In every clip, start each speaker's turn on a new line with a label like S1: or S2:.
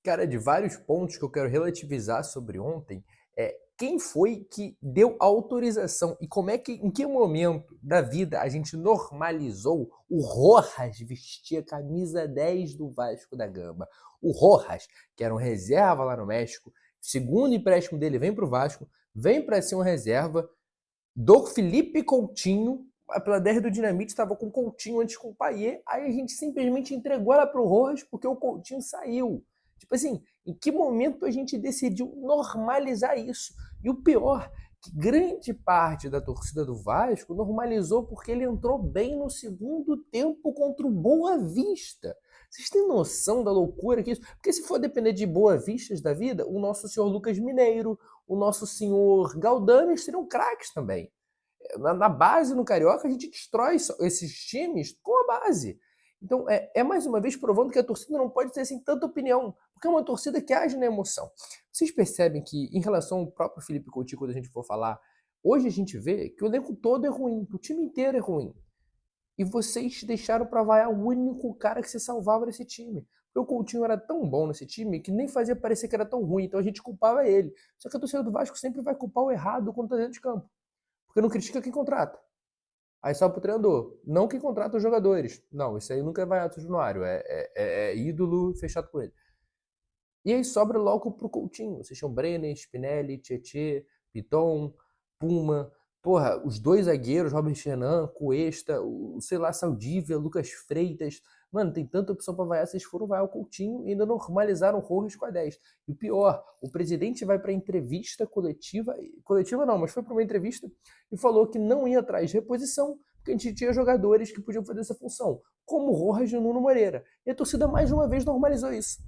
S1: Cara, de vários pontos que eu quero relativizar sobre ontem, quem foi que deu autorização e como é que, em que momento da vida a gente normalizou o Rojas vestir a camisa 10 do Vasco da Gama? O Rojas, que era um reserva lá no México, segundo empréstimo dele vem para o Vasco, vem para ser um reserva do Felipe Coutinho, pela 10 do Dinamite, estava com o Coutinho antes com o Payet, aí a gente simplesmente entregou ela pro Rojas porque o Coutinho saiu. Tipo assim, em que momento a gente decidiu normalizar isso? E o pior, que grande parte da torcida do Vasco normalizou porque ele entrou bem no segundo tempo contra o Boa Vista. Vocês têm noção da loucura que isso? Porque se for depender de Boa Vistas da vida, o nosso senhor Lucas Mineiro, o nosso senhor Galdames seriam craques também. Na base, no Carioca, a gente destrói esses times com a base. Então, é mais uma vez provando que a torcida não pode ter assim, tanta opinião, porque é uma torcida que age na emoção. Vocês percebem que, em relação ao próprio Felipe Coutinho, quando a gente for falar, hoje a gente vê que o elenco todo é ruim, que o time inteiro é ruim. E vocês deixaram para vaiar o único cara que se salvava desse time. Porque o Coutinho era tão bom nesse time que nem fazia parecer que era tão ruim, então a gente culpava ele. Só que a torcida do Vasco sempre vai culpar o errado quando tá dentro de campo. Porque não critica quem contrata. Aí só pro treinador. Não quem contrata os jogadores. Não, isso aí nunca é vaiado do Januário. É ídolo fechado com ele. E aí sobra logo pro Coutinho. Vocês tinham Brenner, Spinelli, Tietê, Piton, Puma. Porra, os dois zagueiros, Robert Renan, Cuesta, sei lá, Saldívia, Lucas Freitas. Mano, tem tanta opção pra vaiar. Vocês foram vaiar o Coutinho e ainda normalizaram o Rojas com a 10. E o pior, o presidente vai pra entrevista coletiva. Coletiva não, mas foi pra uma entrevista e falou que não ia atrás de reposição, porque a gente tinha jogadores que podiam fazer essa função, como o Rojas e o Nuno Moreira. E a torcida mais uma vez normalizou isso.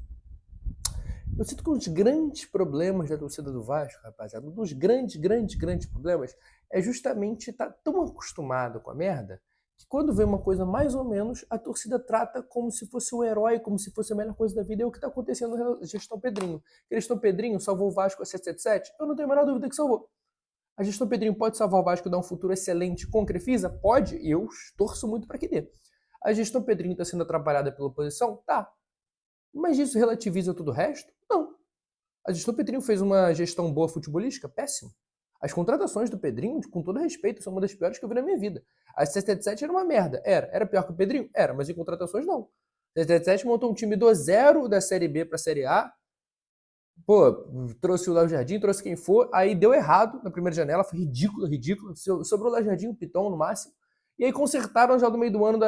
S1: Eu sinto que um dos grandes problemas da torcida do Vasco, rapaziada, um dos grandes problemas é justamente estar tão acostumado com a merda que quando vê uma coisa mais ou menos, a torcida trata como se fosse o herói, como se fosse a melhor coisa da vida. É o que está acontecendo na gestão Pedrinho. A gestão Pedrinho salvou o Vasco a 777? Eu não tenho a menor dúvida que salvou. A gestão Pedrinho pode salvar o Vasco e dar um futuro excelente com Crefisa? Pode, e eu torço muito para que dê. A gestão Pedrinho está sendo atrapalhada pela oposição? Tá. Mas isso relativiza todo o resto? Não. A gestão Pedrinho fez uma gestão boa futebolística? Péssimo. As contratações do Pedrinho, com todo respeito, são uma das piores que eu vi na minha vida. A 777 era uma merda. Era pior que o Pedrinho? Era, mas em contratações não. A 777 montou um time do zero da Série B para a Série A. Pô, trouxe o Léo Jardim, trouxe quem for, aí deu errado na primeira janela, foi ridículo. Sobrou o Léo Jardim, o Piton no máximo. E aí consertaram já no meio do ano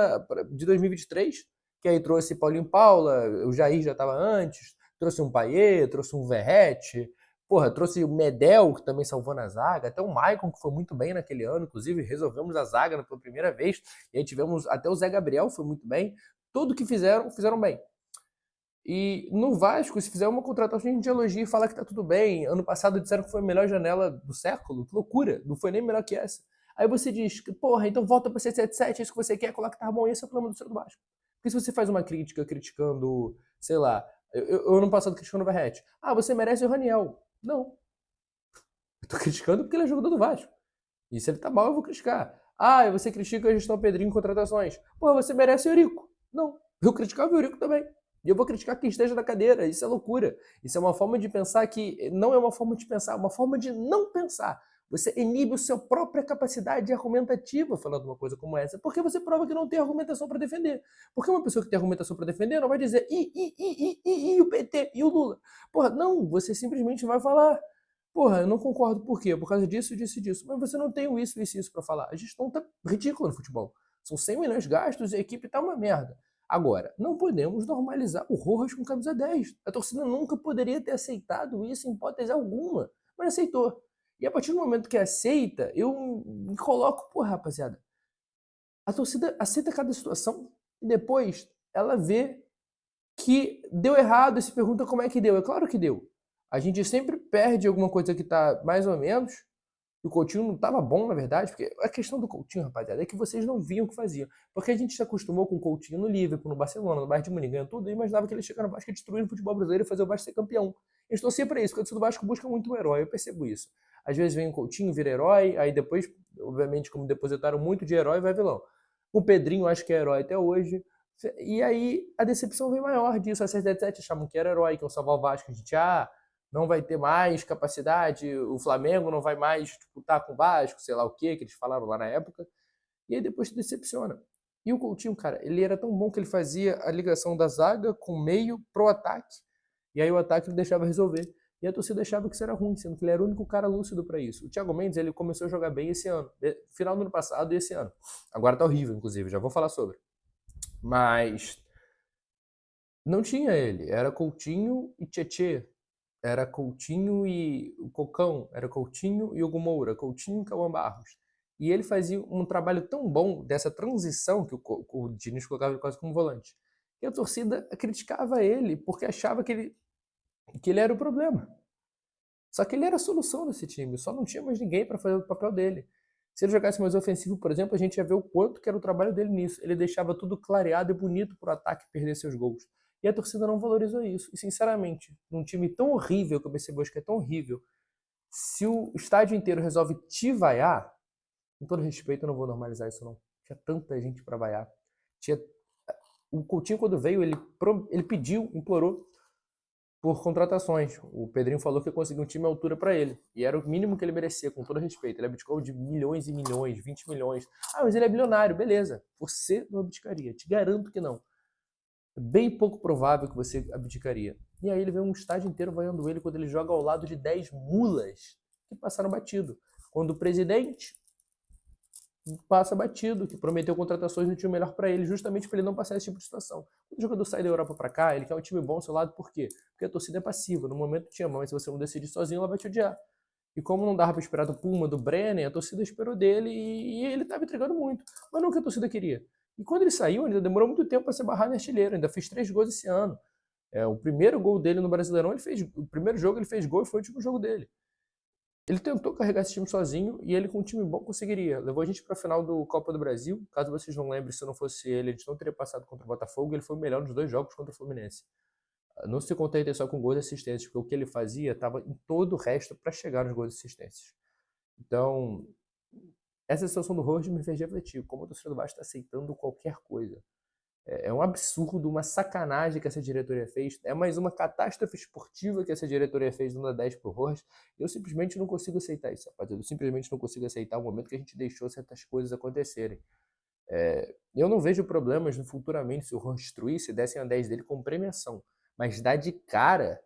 S1: de 2023, que aí trouxe Paulinho Paula, o Jair já estava antes, trouxe um Payet, trouxe um Verrete, porra, trouxe o Medel, que também salvou na zaga, até o Maicon, que foi muito bem naquele ano, inclusive resolvemos a zaga pela primeira vez, e aí tivemos até o Zé Gabriel, foi muito bem. Tudo que fizeram bem. E no Vasco, se fizer uma contratação, a gente elogia e fala que tá tudo bem. Ano passado disseram que foi a melhor janela do século. Que loucura, não foi nem melhor que essa. Aí você diz, porra, então volta pra 777, é isso que você quer, coloca que tá bom, esse é o problema do seu do Vasco. Porque se você faz uma crítica criticando, sei lá, eu ano passado criticando o Verrete. Ah, você merece o Raniel. Não. Eu tô criticando porque ele é jogador do Vasco. E se ele tá mal, eu vou criticar. Ah, você critica a gestão Pedrinho em contratações. Porra, você merece o Eurico. Não. Eu criticava o Eurico também. E eu vou criticar quem esteja na cadeira. Isso é loucura. Isso é uma forma de pensar que não é uma forma de pensar, é uma forma de não pensar. Você inibe a sua própria capacidade argumentativa falando uma coisa como essa, porque você prova que não tem argumentação para defender. Porque uma pessoa que tem argumentação para defender não vai dizer e o PT, e o Lula. Porra, não, você simplesmente vai falar. Porra, eu não concordo por quê? Por causa disso, disso e disso. Mas você não tem o isso para falar. A gestão tá ridícula no futebol. São 100 milhões gastos e a equipe tá uma merda. Agora, não podemos normalizar o Rojas com camisa 10. A torcida nunca poderia ter aceitado isso em hipótese alguma, mas aceitou. E a partir do momento que aceita, eu me coloco, pô, rapaziada, a torcida aceita cada situação e depois ela vê que deu errado e se pergunta como é que deu. É claro que deu. A gente sempre perde alguma coisa que tá mais ou menos. E o Coutinho não tava bom, na verdade, porque a questão do Coutinho, rapaziada, é que vocês não viam o que faziam. Porque a gente se acostumou com o Coutinho no Liverpool, no Barcelona, no Bayern de Munique, ganhando tudo, e imaginava que ele chegava no Vasco e destruir o futebol brasileiro e fazer o Vasco ser campeão. Eles torciam pra isso, porque o torcedor do Vasco busca muito um herói, eu percebo isso. Às vezes vem o Coutinho, vira herói, aí depois, obviamente, como depositaram muito de herói, vai vilão. O Pedrinho acho que é herói até hoje. E aí a decepção vem maior disso. A 677 achavam que era herói, que ia salvar o Vasco. A gente, não vai ter mais capacidade, o Flamengo não vai mais disputar com o Vasco, sei lá o que eles falaram lá na época. E aí depois se decepciona. E o Coutinho, cara, ele era tão bom que ele fazia a ligação da zaga com o meio pro ataque. E aí o ataque ele deixava resolver. E a torcida achava que isso era ruim, sendo que ele era o único cara lúcido para isso. O Thiago Mendes, ele começou a jogar bem esse ano, final do ano passado e esse ano. Agora tá horrível, inclusive, já vou falar sobre. Mas não tinha ele, era Coutinho e Tietê, era Coutinho e o Cocão, era Coutinho e o Moura, Coutinho e Cauã Barros. E ele fazia um trabalho tão bom dessa transição que o Diniz colocava ele quase como volante. E a torcida criticava ele porque achava que ele era o problema. Só que ele era a solução desse time, só não tinha mais ninguém para fazer o papel dele. Se ele jogasse mais ofensivo, por exemplo, a gente ia ver o quanto que era o trabalho dele nisso. Ele deixava tudo clareado e bonito para o ataque perder seus gols. E a torcida não valorizou isso. E, sinceramente, num time tão horrível, que eu percebo hoje que é tão horrível, se o estádio inteiro resolve te vaiar, com todo respeito, eu não vou normalizar isso não. Tinha tanta gente para vaiar. O Coutinho, quando veio, ele pediu, implorou por contratações. O Pedrinho falou que conseguiu um time à altura para ele. E era o mínimo que ele merecia, com todo respeito. Ele abdicou de milhões e milhões, 20 milhões. Mas ele é bilionário, beleza. Você não abdicaria. Te garanto que não. É bem pouco provável que você abdicaria. E aí ele vê um estádio inteiro vaiando ele quando ele joga ao lado de 10 mulas que passaram batido. Quando o presidente passa batido, que prometeu contratações no time melhor para ele, justamente para ele não passar esse tipo de situação. Quando o jogador sai da Europa para cá, ele quer um time bom ao seu lado, por quê? Porque a torcida é passiva, no momento te ama, mas se você não decidir sozinho, ela vai te odiar. E como não dava para esperar do Puma, do Brenner, a torcida esperou dele e ele estava entregando muito, mas não o que a torcida queria. E quando ele saiu, ainda demorou muito tempo para ser barrado em artilheiro, ainda fez 3 gols esse ano. O primeiro gol dele no Brasileirão, o primeiro jogo ele fez gol e foi o último jogo dele. Ele tentou carregar esse time sozinho e ele com um time bom conseguiria. Levou a gente para a final do Copa do Brasil. Caso vocês não lembrem, se não fosse ele, a gente não teria passado contra o Botafogo. Ele foi o melhor nos 2 jogos contra o Fluminense. Não se contente só com gols e assistências, porque o que ele fazia estava em todo o resto para chegar nos gols e assistências. Então, essa situação do Rojas me fez refletir como o torcedor do Vasco está aceitando qualquer coisa. É um absurdo, uma sacanagem que essa diretoria fez. É mais uma catástrofe esportiva que essa diretoria fez dando a 10 pro Rojas. Eu simplesmente não consigo aceitar isso, rapaziada. Eu simplesmente não consigo aceitar o momento que a gente deixou certas coisas acontecerem. Eu não vejo problemas no futuramente se o Rojas destruísse, dessem a 10 dele com premiação. Mas dar de cara,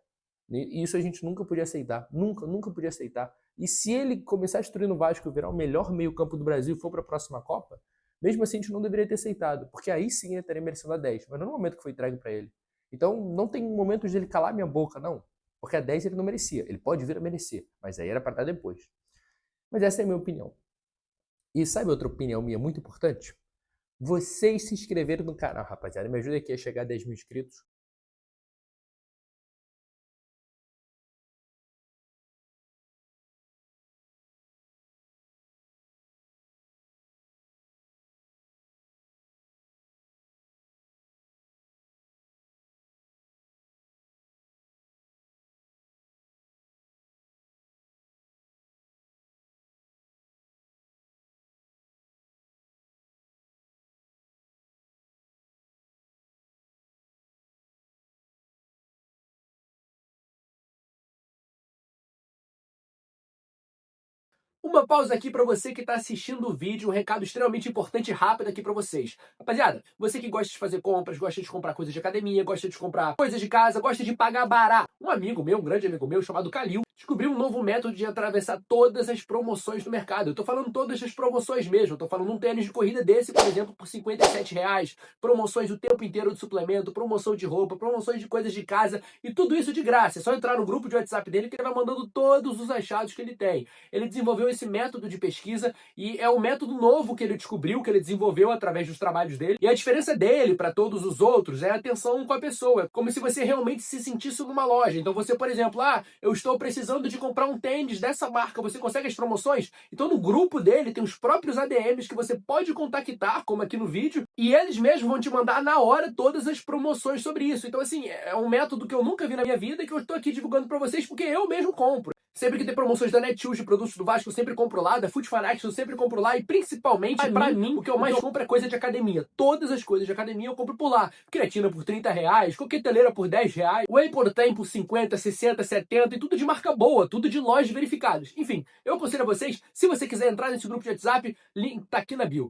S1: isso a gente nunca podia aceitar. Nunca podia aceitar. E se ele começar a destruir no Vasco e virar o melhor meio campo do Brasil e for para a próxima Copa, mesmo assim a gente não deveria ter aceitado, porque aí sim ele estaria merecendo a 10, mas não no momento que foi entregue para ele. Então não tem momentos de ele calar minha boca, não. Porque a 10 ele não merecia. Ele pode vir a merecer, mas aí era para dar depois. Mas essa é a minha opinião. E sabe outra opinião minha muito importante? Vocês se inscreveram no canal, rapaziada. Me ajuda aqui a chegar a 10 mil inscritos.
S2: Uma pausa aqui para você que está assistindo o vídeo, um recado extremamente importante e rápido aqui para vocês. Rapaziada, você que gosta de fazer compras, gosta de comprar coisas de academia, gosta de comprar coisas de casa, gosta de pagar barato. Um amigo meu, um grande amigo meu, chamado Calil, descobriu um novo método de atravessar todas as promoções do mercado. Eu tô falando todas as promoções mesmo. Eu tô falando um tênis de corrida desse, por exemplo, por R$57. Promoções o tempo inteiro de suplemento, promoção de roupa, promoções de coisas de casa e tudo isso de graça. É só entrar no grupo de WhatsApp dele que ele vai mandando todos os achados que ele tem. Ele desenvolveu esse método de pesquisa e é um método novo que ele descobriu, que ele desenvolveu através dos trabalhos dele. E a diferença dele para todos os outros é a atenção com a pessoa. É como se você realmente se sentisse numa loja. Então você, por exemplo, eu estou precisando de comprar um tênis dessa marca, você consegue as promoções? Então no grupo dele tem os próprios ADMs que você pode contactar, como aqui no vídeo, e eles mesmos vão te mandar na hora todas as promoções sobre isso. Então assim, é um método que eu nunca vi na minha vida e que eu estou aqui divulgando para vocês porque eu mesmo compro. Sempre que tem promoções da Netshoes de produtos do Vasco, eu sempre compro lá. Da Food Fanatics eu sempre compro lá. E principalmente, pra mim, o que eu mais compro é coisa de academia. Todas as coisas de academia eu compro por lá. Creatina por R$30, coqueteleira por R$10, Whey Protein por 50, 60, 70 e tudo de marca boa, tudo de lojas verificadas. Enfim, eu aconselho a vocês, se você quiser entrar nesse grupo de WhatsApp, link tá aqui na bio.